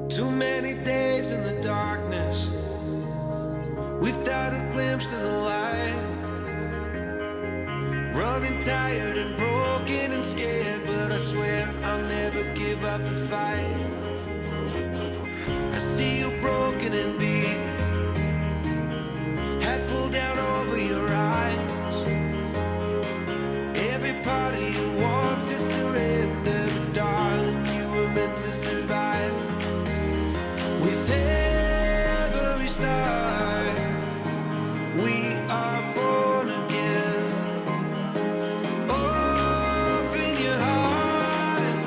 Too many days in the darkness without a glimpse of the light. Running tired and broken and scared, but I swear I'll never give up the fight. I see you broken and beat, head pulled down over your eyes. Every part of you wants to surrender, but darling, you were meant to survive. With every star, we are born again. Open your heart,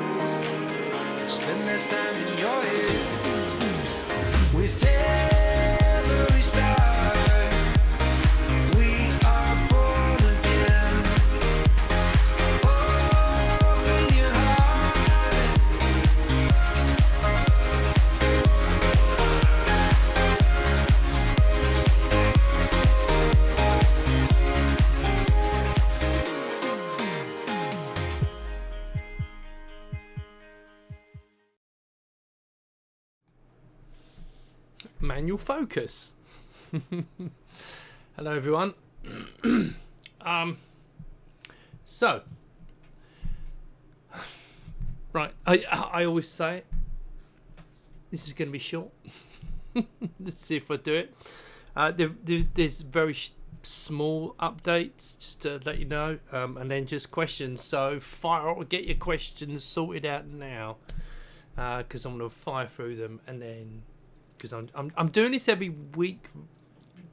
spend less time in your head. With every star, we are born again. Open your heart. Manual focus. Hello everyone. So right, I always say it. This is going to be short. Let's see if I do it. There's very small updates just to let you know, and then just questions. So get your questions sorted out now, because I'm going to fire through them, and then because I'm doing this every week,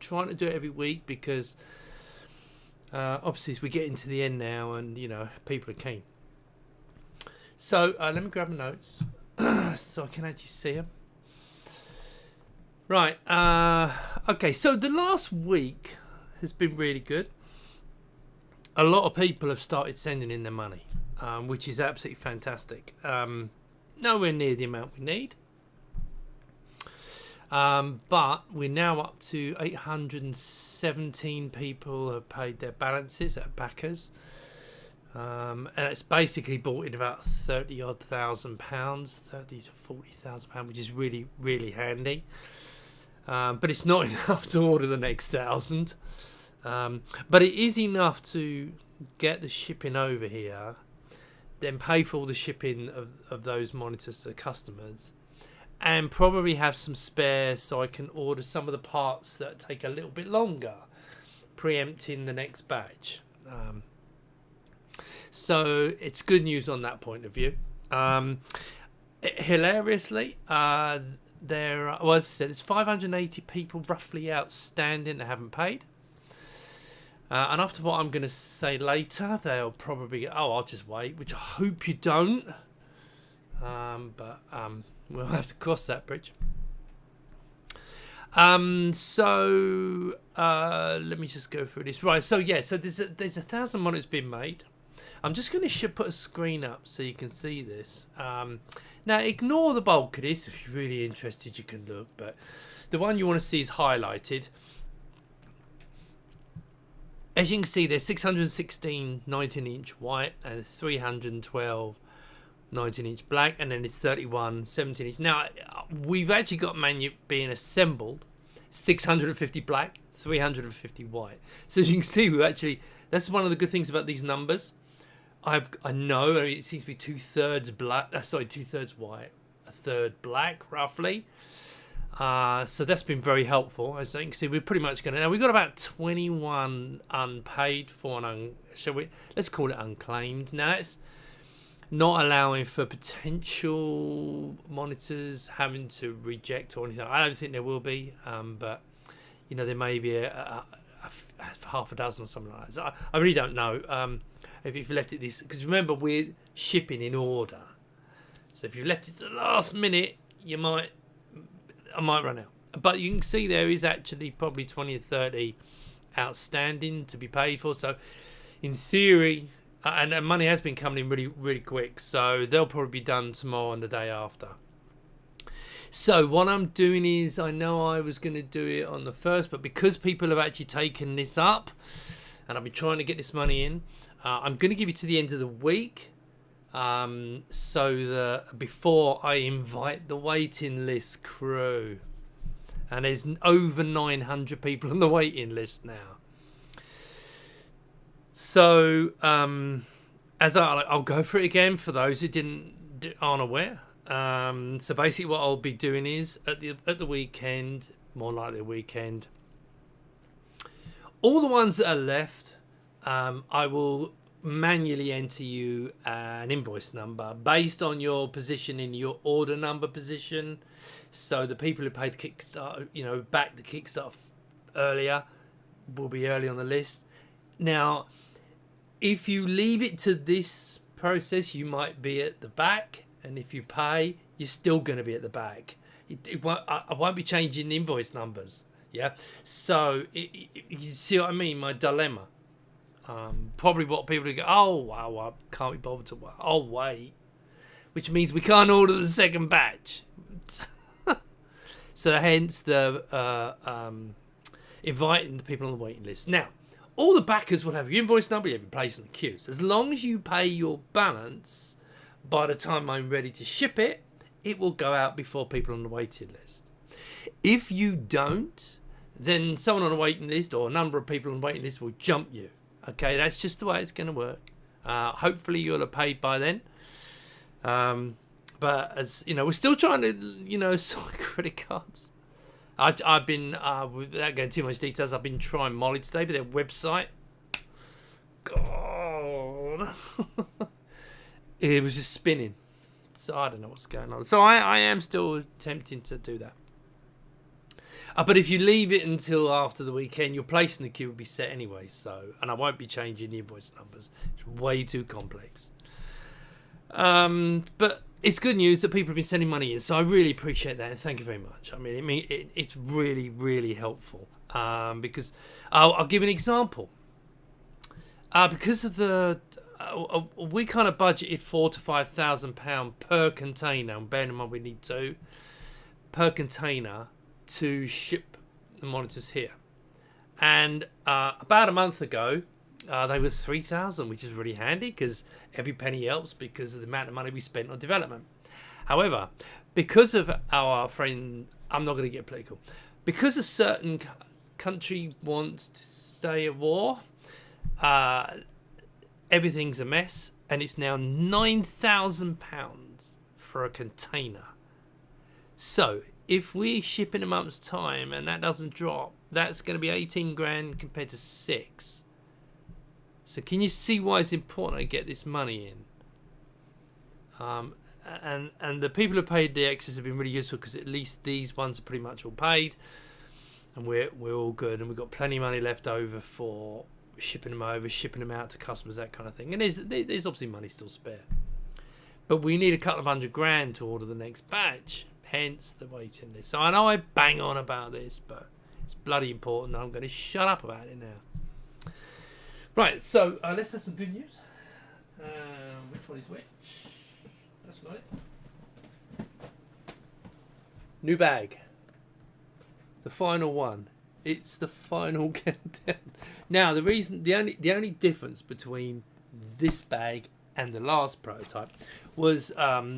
trying to do it every week because obviously as we get into the end now, and you know people are keen. So let me grab my notes so I can actually see them. Right. Okay. So the last week has been really good. A lot of people have started sending in their money, which is absolutely fantastic. Nowhere near the amount we need. But we're now up to 817 people have paid their balances at backers. And it's basically bought in about £30,000, £30,000 to £40,000, which is really, really handy. But it's not enough to order the next 1,000. But it is enough to get the shipping over here, then pay for all the shipping of those monitors to the customers, and probably have some spare so I can order some of the parts that take a little bit longer, preempting the next batch. So it's good news on that point of view. Hilariously, there are, well, as I said, there's 580 people roughly outstanding that haven't paid. And after what I'm going to say later, they'll probably go, oh, I'll just wait, which I hope you don't. But we'll have to cross that bridge. So let me just go through this. Right, so yeah, so there's 1,000 monitors being made. I'm just going to put a screen up so you can see this. Now, ignore the bulk of this. If you're really interested, you can look. But the one you want to see is highlighted. As you can see, there's 616 19-inch white and 312 19-inch black, and then it's 31 17-inch. Now, we've actually got being assembled 650 black, 350 white. So as you can see, that's one of the good things about these numbers. I know it seems to be 2/3 black, 2/3 white, 1/3 black, roughly. So that's been very helpful. As you can see, we're pretty much now we've got about 21 unpaid for let's call it unclaimed. Now it's not allowing for potential monitors having to reject or anything. I don't think there will be, but you know, there may be a half a dozen or something like that. So I really don't know. If you've left it this, because remember, we're shipping in order. So if you've left it to the last minute, I might run out. But you can see there is actually probably 20 or 30 outstanding to be paid for. So in theory, and money has been coming in really, really quick. So they'll probably be done tomorrow and the day after. So what I'm doing is, I know I was going to do it on the 1st, but because people have actually taken this up, and I've been trying to get this money in, I'm going to give you to the end of the week so that before I invite the waiting list crew. And there's over 900 people on the waiting list now. So, as I'll go through it again for those who aren't aware. So basically, what I'll be doing is at the weekend, more likely a weekend, all the ones that are left, I will manually enter you an invoice number based on your position in your order number position. So the people who paid Kickstarter, back the Kickstarter earlier, will be early on the list. Now, if you leave it to this process, you might be at the back, and if you pay, you're still going to be at the back. I won't be changing the invoice numbers. Yeah. So you see what I mean? My dilemma. Probably what people go, oh wow, I can't be bothered to wait. Oh wait, which means we can't order the second batch. So hence the inviting the people on the waiting list. Now, all the backers will have your invoice number, you have your place in the queues. As long as you pay your balance, by the time I'm ready to ship it, it will go out before people on the waiting list. If you don't, then someone on the waiting list or a number of people on the waiting list will jump you. Okay, that's just the way it's going to work. Hopefully you'll have paid by then. But as you know, we're still trying to, sort credit cards. I've been, without going too much details, I've been trying Molly today, but their website, God, it was just spinning. So I don't know what's going on. So I am still attempting to do that. But if you leave it until after the weekend, your place in the queue will be set anyway. So, and I won't be changing the invoice numbers. It's way too complex. But it's good news that people have been sending money in. So I really appreciate that. And thank you very much. I mean, it's really, really helpful. Because I'll give an example. Because of we kind of budgeted £4,000 to £5,000 per container. And bearing in mind we need 2 per container to ship the monitors here, and about a month ago they were 3,000, which is really handy because every penny helps because of the amount of money we spent on development. However, because of our friend, I'm not going to get political, because a certain country wants to stay at war, everything's a mess, and it's now £9,000 for a container. So if we ship in a month's time and that doesn't drop, that's going to be 18 grand compared to 6. So can you see why it's important to get this money in? And the people who paid the excess have been really useful because at least these ones are pretty much all paid, and we're all good, and we've got plenty of money left over for shipping them over, shipping them out to customers, that kind of thing. And there's obviously money still spare, but we need a couple of £100,000 to order the next batch. Hence the waiting list. So I know I bang on about this, but it's bloody important. I'm going to shut up about it now. Right, so let's have some good news. Which one is which? That's not it. New bag. The final one. It's the final countdown. Now, the only difference between this bag and the last prototype was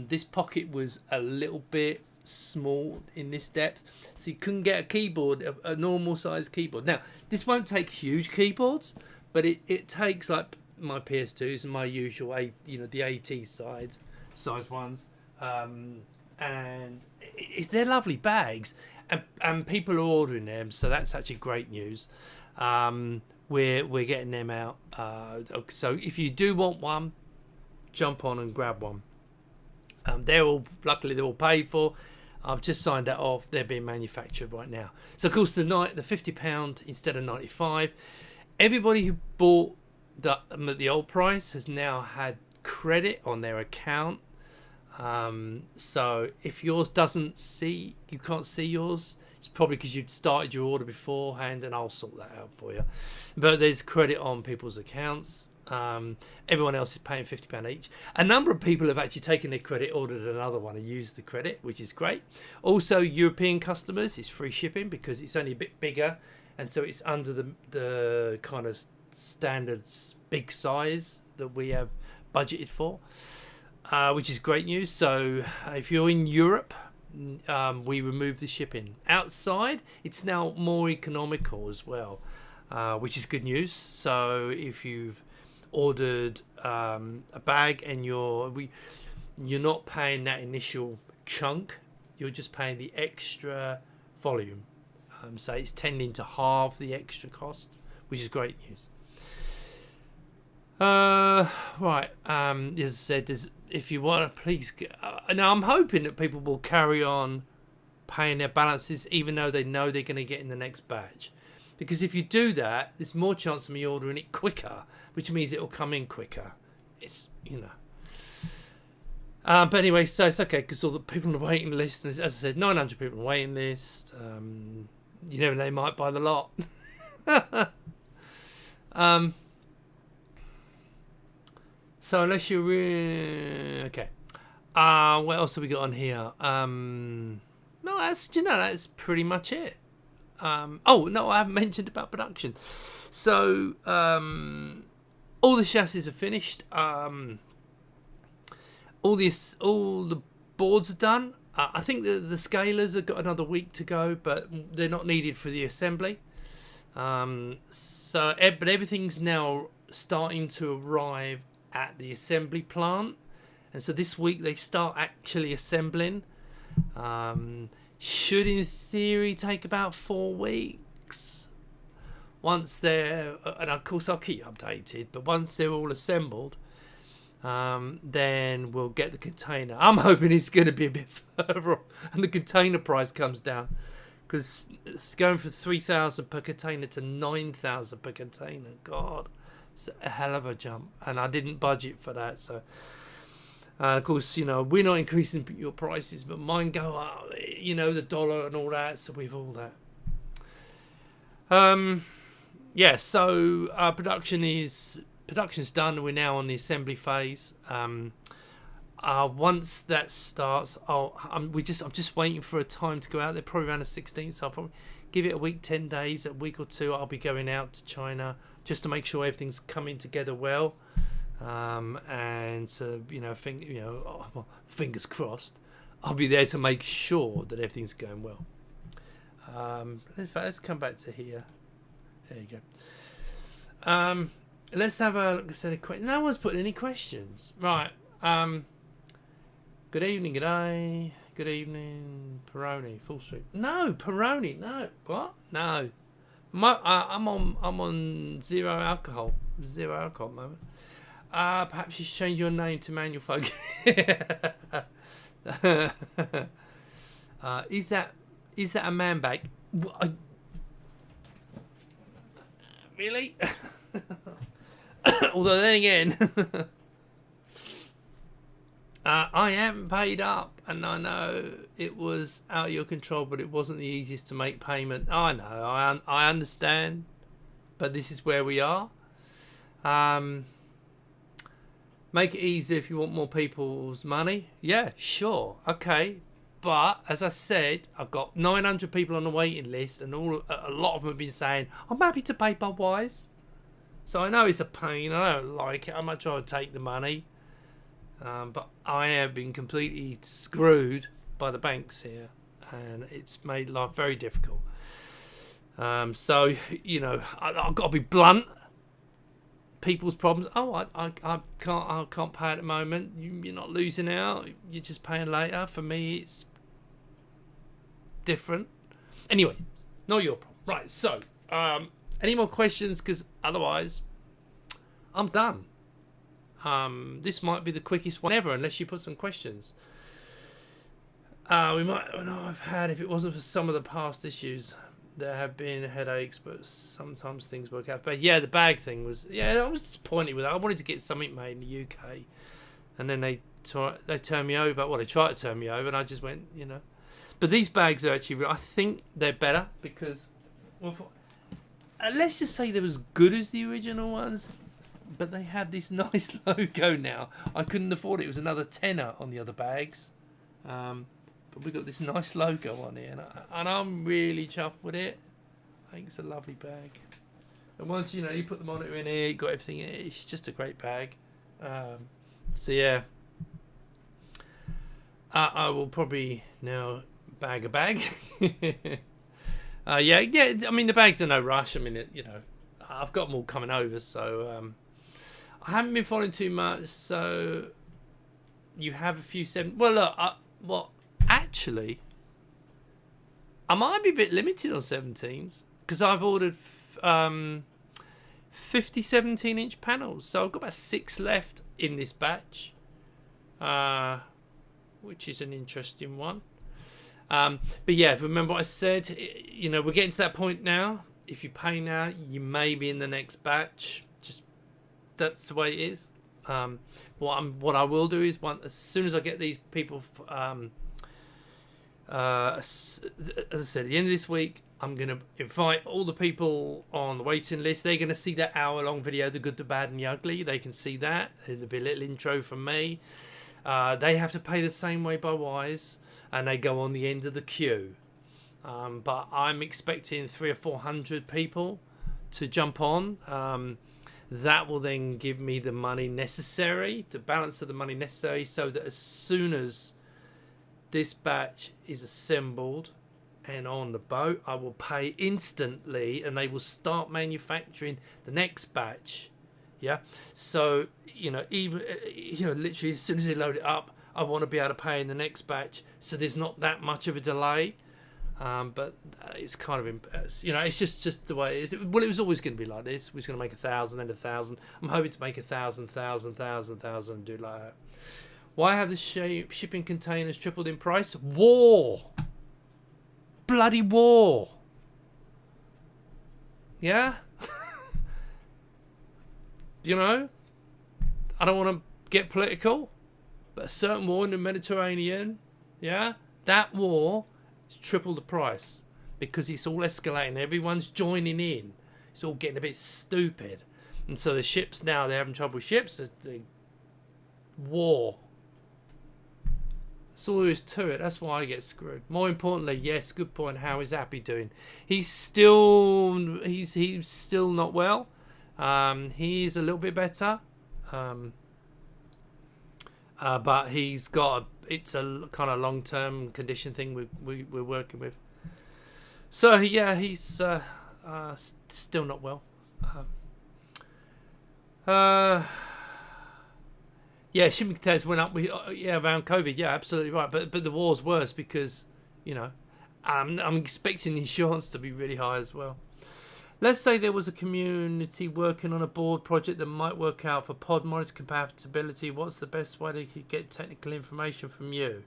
this pocket was a little bit small in this depth, so you couldn't get a keyboard, a normal size keyboard. Now this won't take huge keyboards, but it takes like my PS2s and my usual the AT size ones, and they're lovely bags, and people are ordering them, so that's actually great news. We're getting them out, so if you do want one, jump on and grab one. Luckily they're all paid for. I've just signed that off. They're being manufactured right now. So of course the £50 instead of 95. Everybody who bought at the old price has now had credit on their account. So if yours you can't see yours, it's probably because you'd started your order beforehand, and I'll sort that out for you. But there's credit on people's accounts. Everyone else is paying £50 each. A number of people have actually taken their credit, ordered another one, and used the credit, which is great. Also, European customers, it's free shipping because it's only a bit bigger, and so it's under the kind of standard big size that we have budgeted for. which is great news. So if you're in Europe, we removed the shipping. Outside, it's now more economical as well, which is good news. So if you've ordered a bag and you're not paying that initial chunk, you're just paying the extra volume. So it's tending to halve the extra cost, which is great news. Right. As I said, if you want to, please. Now I'm hoping that people will carry on paying their balances, even though they know they're going to get in the next batch. Because if you do that, there's more chance of me ordering it quicker, which means it'll come in quicker. It's but anyway, so it's okay because all the people on the waiting list, as I said, 900 people on the waiting list. You never know, they might buy the lot. So unless you're okay, what else have we got on here? No, that's pretty much it. Oh no, I haven't mentioned about production. So all the chassis are finished. All the boards are done. I think the scalers have got another week to go, but they're not needed for the assembly. But everything's now starting to arrive at the assembly plant, and so this week they start actually assembling. Should in theory take about 4 weeks once they're, and of course I'll keep you updated, but once they're all assembled, then we'll get the container. I'm hoping it's going to be a bit further off and the container price comes down, because it's going from 3,000 per container to 9,000 per container, god, it's a hell of a jump, and I didn't budget for that. So of course, we're not increasing your prices, but mine go up, the dollar and all that, so with all that, so production's done. We're now on the assembly phase. Once that starts, I'm just waiting for a time to go out there, probably around the 16th. So I'll probably give it a week, 10 days, a week or two. I'll be going out to China just to make sure everything's coming together well, and to fingers crossed, I'll be there to make sure that everything's going well. In fact, let's come back to here. There you go. Let's have a look at any questions. No one's putting any questions. Right. Good evening, good day. Good evening, Peroni, Full Street. No, Peroni, no. What? No. I'm on zero alcohol at the moment. Perhaps you should change your name to Manual Folk. Is that a man bag? Really? Although then again, I haven't paid up, and I know it was out of your control, but it wasn't the easiest to make payment. I know, I understand, but this is where we are. Make it easier if you want more people's money. Yeah, sure, okay. But as I said, I've got 900 people on the waiting list, and a lot of them have been saying, I'm happy to pay by Wise. So I know it's a pain. I don't like it. I'm much rather take the money. But I have been completely screwed by the banks here, and it's made life very difficult. So I've got to be blunt. People's problems. Oh, I can't pay at the moment. You're not losing out. You're just paying later. For me, it's different. Anyway, not your problem. Right. So, any more questions? Because otherwise, I'm done. This might be the quickest one ever, unless you put some questions. We might not have had, if it wasn't for some of the past issues. There have been headaches, but sometimes things work out. But yeah, the bag thing was, I was disappointed with that. I wanted to get something made in the UK, and then they turned me over. Well, they tried to turn me over, and I just went, But these bags are actually, I think they're better because, let's just say they're as good as the original ones, but they had this nice logo now. I couldn't afford it. It was another tenner on the other bags. But we got this nice logo on here, and I'm really chuffed with it. I think it's a lovely bag. And once you put the monitor in here, you got everything in it. It's just a great bag. So yeah, I will probably now bag a bag. Yeah. I mean, the bags are no rush. I mean, I've got them all coming over, so I haven't been following too much. So you have a few seven. Well, look, actually, I might be a bit limited on 17s because I've ordered 50 17-inch panels, so I've got about 6 left in this batch, which is an interesting one. But yeah, remember what I said. We're getting to that point now. If you pay now, you may be in the next batch. Just that's the way it is. What I will do is as soon as I get these people, as I said, at the end of this week, I'm going to invite all the people on the waiting list. They're going to see that hour-long video, The Good, the Bad, and the Ugly. They can see that. There'll be a little intro from me. They have to pay the same way by Wise, and they go on the end of the queue. But I'm expecting 300 or 400 people to jump on. That will then give me the money necessary, the balance of the money necessary, so that as soon as this batch is assembled and on the boat, I will pay instantly, and they will start manufacturing the next batch. Yeah. So even literally as soon as they load it up, I want to be able to pay in the next batch, so there's not that much of a delay. But it's kind of it's just the way it is. Well, it was always going to be like this. We was going to make 1,000, then 1,000. I'm hoping to make 1,000, 1,000, 1,000, 1,000, and do it like that. Why have the shipping containers tripled in price? War. Bloody war. Yeah? I don't want to get political, but a certain war in the Mediterranean, yeah, that war has tripled the price because it's all escalating. Everyone's joining in. It's all getting a bit stupid. And so the ships now, they're having trouble with ships. The war. That's all there is to it. That's why I get screwed. More importantly, yes, good point. How is Appy doing? He's still not well. He's a little bit better. But he's got it's a kind of long-term condition thing we're working with. So yeah, he's still not well. Yeah, shipping containers went up. Around COVID. Yeah, absolutely right. But the war's worse because I'm expecting the insurance to be really high as well. Let's say there was a community working on a board project that might work out for pod monitor compatibility. What's the best way they could get technical information from you?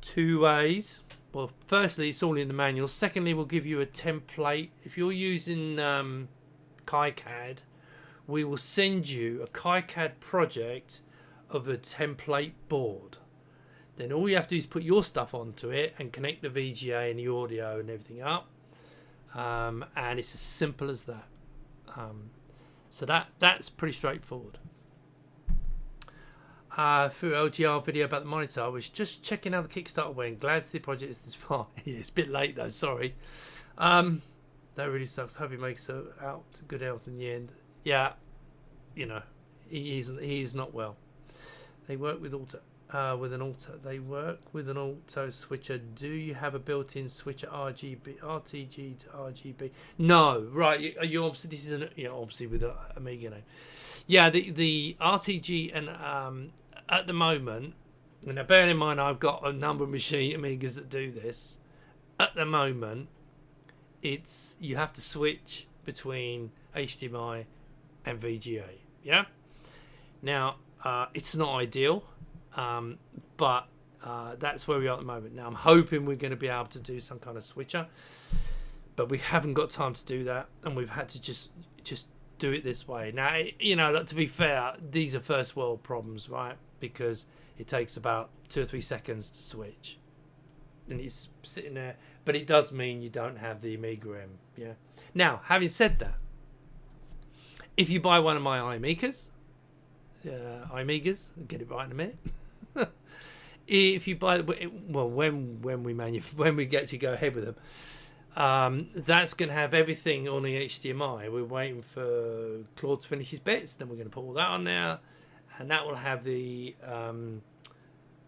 2 ways. Well, firstly, it's all in the manual. Secondly, we'll give you a template. If you're using KiCad, we will send you a KiCad project of a template board. Then all you have to do is put your stuff onto it and connect the VGA and the audio and everything up. And it's as simple as that. So that's pretty straightforward. Through LGR video about the monitor, I was just checking how the Kickstarter went. Glad to see the project is this far. Yeah, it's a bit late though, sorry. That really sucks. Hope he makes it out to good health in the end. Yeah, he's not well. They work with They work with an auto switcher. Do you have a built-in switcher RTG to RGB? No, right. You obviously this is obviously with Amiga name. Yeah, the RTG and at the moment, and now bearing in mind I've got a number of Amigas that do this. At the moment, you have to switch between HDMI and VGA. Yeah. Now it's not ideal. But that's where we are at the moment. Now I'm hoping we're going to be able to do some kind of switcher, but we haven't got time to do that, and we've had to just do it this way. Now to be fair, these are first world problems, right? Because it takes about 2 or 3 seconds to switch, and it's sitting there. But it does mean you don't have the Amiga M. Yeah. Now, having said that, if you buy one of my iMegas, I'll get it right in a minute. If you buy, well, when we actually go ahead with them, that's going to have everything on the HDMI. We're waiting for Claude to finish his bits, then we're going to put all that on there, and that will have the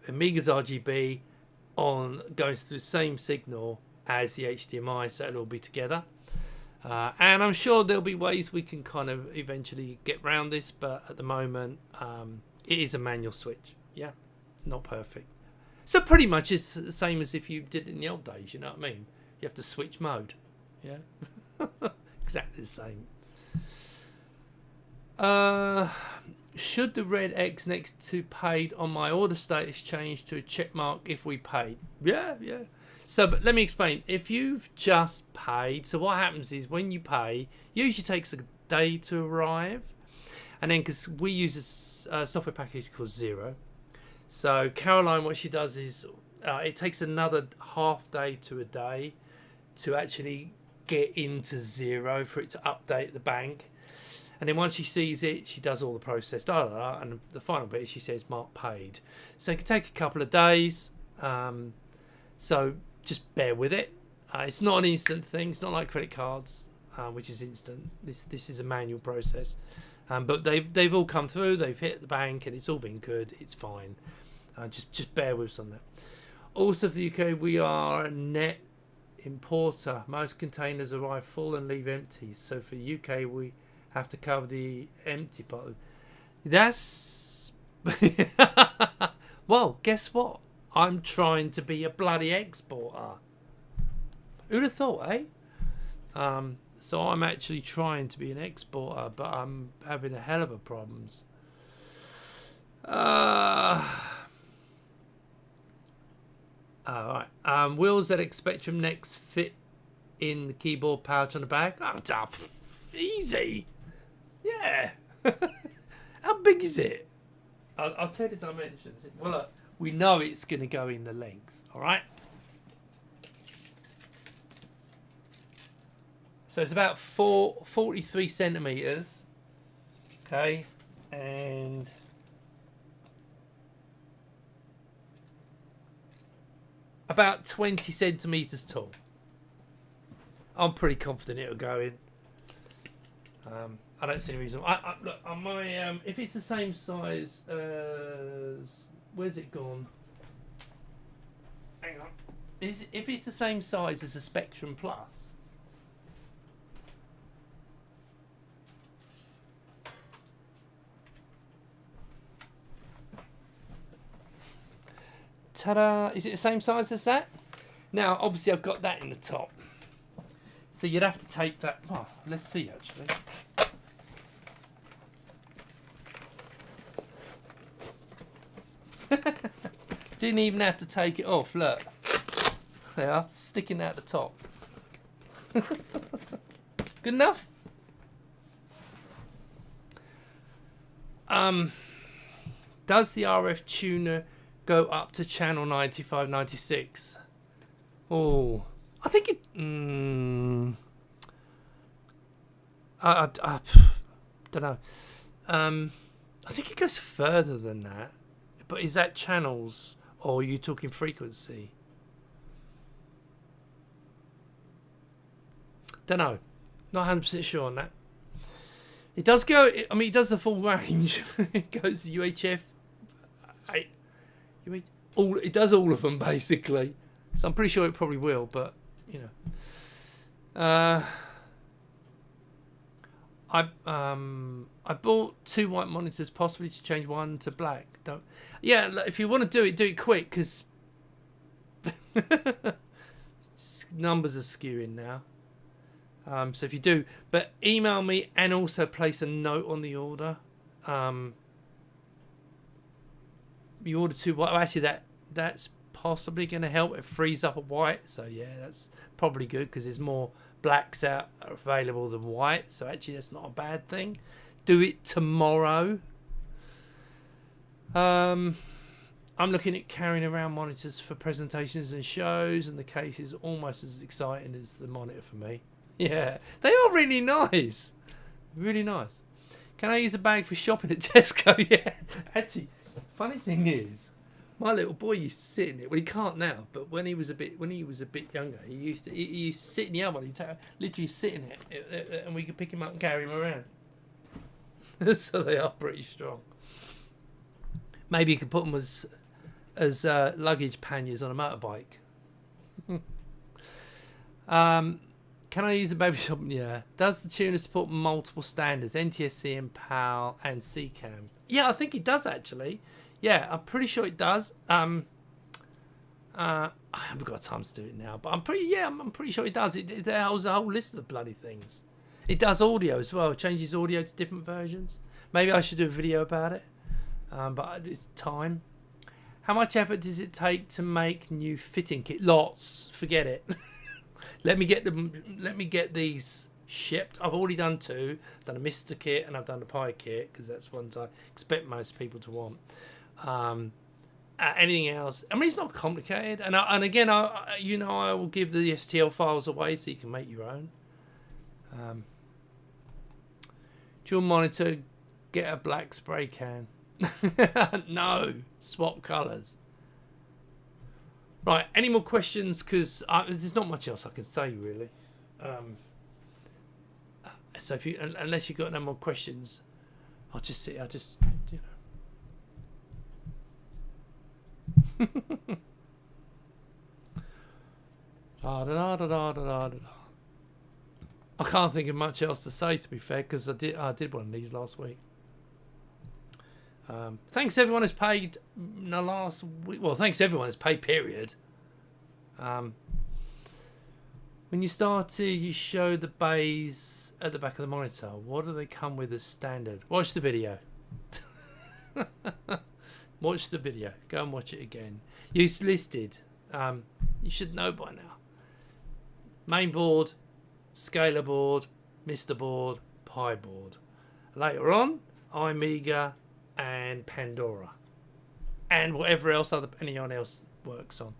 Amiga's RGB on goes through the same signal as the HDMI, so it'll all be together. And I'm sure there'll be ways we can kind of eventually get around this, but at the moment, it is a manual switch. Yeah, not perfect. So pretty much it's the same as if you did it in the old days, you know what I mean? You have to switch mode. Yeah, exactly the same. Should the red X next to paid on my order status change to a check mark if we paid? Yeah. So, but let me explain. If you've just paid, so what happens is when you pay, usually takes a day to arrive. And then because we use a software package called Zero. So Caroline, what she does is it takes another half day to a day to actually get into Zero for it to update the bank. And then once she sees it, she does all the process, and the final bit, she says mark paid. So it can take a couple of days. So just bear with it. It's not an instant thing. It's not like credit cards, which is instant. This is a manual process. But they've all come through. They've hit the bank, and it's all been good. It's fine. Just bear with us on that. Also, for the UK, we are a net importer. Most containers arrive full and leave empty. So for the UK, we have to cover the empty part. That's well, guess what? I'm trying to be a bloody exporter. Who'd have thought, eh? So I'm actually trying to be an exporter, but I'm having a hell of a problems. Alright. Will ZX Spectrum next fit in the keyboard pouch on the back? Oh, tough. Easy. Yeah. How big is it? I'll tell you the dimensions. Well, we know it's going to go in the length. Alright. So it's about 43 centimeters. Okay. And about 20 centimeters tall. I'm pretty confident it'll go in. I don't see any reason. Look, on my if it's the same size as, where's it gone? Hang on. If it's the same size as a Spectrum Plus, ta-da! Is it the same size as that? Now, obviously, I've got that in the top, so you'd have to take that. Oh, let's see actually. Didn't even have to take it off. Look, they are sticking out the top. Good enough. Does the RF tuner go up to channel 95, 96? Oh, I think it. I don't know. I think it goes further than that. But is that channels, or are you talking frequency? Don't know. Not 100% sure on that. It does go. I mean, it does the full range. It goes to UHF. It does all of them basically. So I'm pretty sure it probably will. But you know, I bought 2 white monitors, possibly to change one to black. Don't. Yeah, if you want to do it quick, because numbers are skewing now. So if you do, but email me and also place a note on the order. You order 2 white. Actually, that's possibly going to help. It frees up a white. So yeah, that's probably good because there's more blacks out available than white. So actually, that's not a bad thing. Do it tomorrow. I'm looking at carrying around monitors for presentations and shows, and the case is almost as exciting as the monitor for me. Yeah, they are really nice. Really nice. Can I use a bag for shopping at Tesco? Yeah. Actually, funny thing is, my little boy used to sit in it. Well, he can't now, but when he was a bit younger, he used to sit in the other one. He'd literally sit in it, and we could pick him up and carry him around. So they are pretty strong. Maybe you could put them as as luggage panniers on a motorbike. Can I use a baby shop? Yeah. Does the tuner support multiple standards? NTSC and PAL and CCAM? Yeah, I think it does actually. Yeah, I'm pretty sure it does. I haven't got time to do it now, but I'm pretty sure it does. It holds a whole list of the bloody things. It does audio as well. It changes audio to different versions. Maybe I should do a video about it. But it's time. How much effort does it take to make new fitting kit? Lots. Forget it. Let me get these shipped. I've already done 2. I've done a Mr. kit and I've done the Pie kit because that's ones I expect most people to want. Anything else? I mean, it's not complicated. And again, I will give the STL files away so you can make your own. Dual monitor. Get a black spray can. No, swap colours. Right, any more questions? Because there's not much else I can say really. So if you, unless you've got no more questions, I'll just sit. I can't think of much else to say, to be fair, because I did one of these last week. Thanks to everyone who's paid in the last week. Well, thanks to everyone who's paid, period. When you start to show the bays at the back of the monitor, what do they come with as standard? Watch the video. Watch the video. Go and watch it again. It's listed. You should know by now. Main board, scalar board, Mr. board, Pi board. Later on, iMega and Pandora, and whatever else anyone else works on.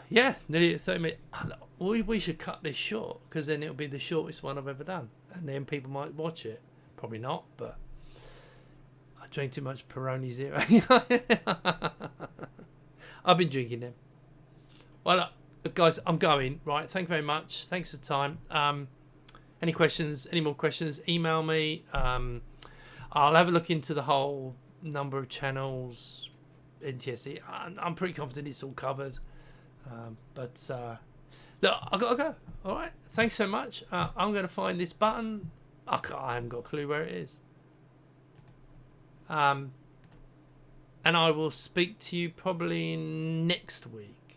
Yeah, nearly 30 minutes. We should cut this short because then it'll be the shortest one I've ever done, and then people might watch it. Probably not, but I drank too much Peroni Zero. I've been drinking them. Well, guys, I'm going. Right, thank you very much. Thanks for the time. Any questions? Any more questions? Email me. I'll have a look into the whole number of channels, NTSC. I'm pretty confident it's all covered. But look, I've got to go. All right. Thanks so much. I'm going to find this button. I haven't got a clue where it is. And I will speak to you probably next week.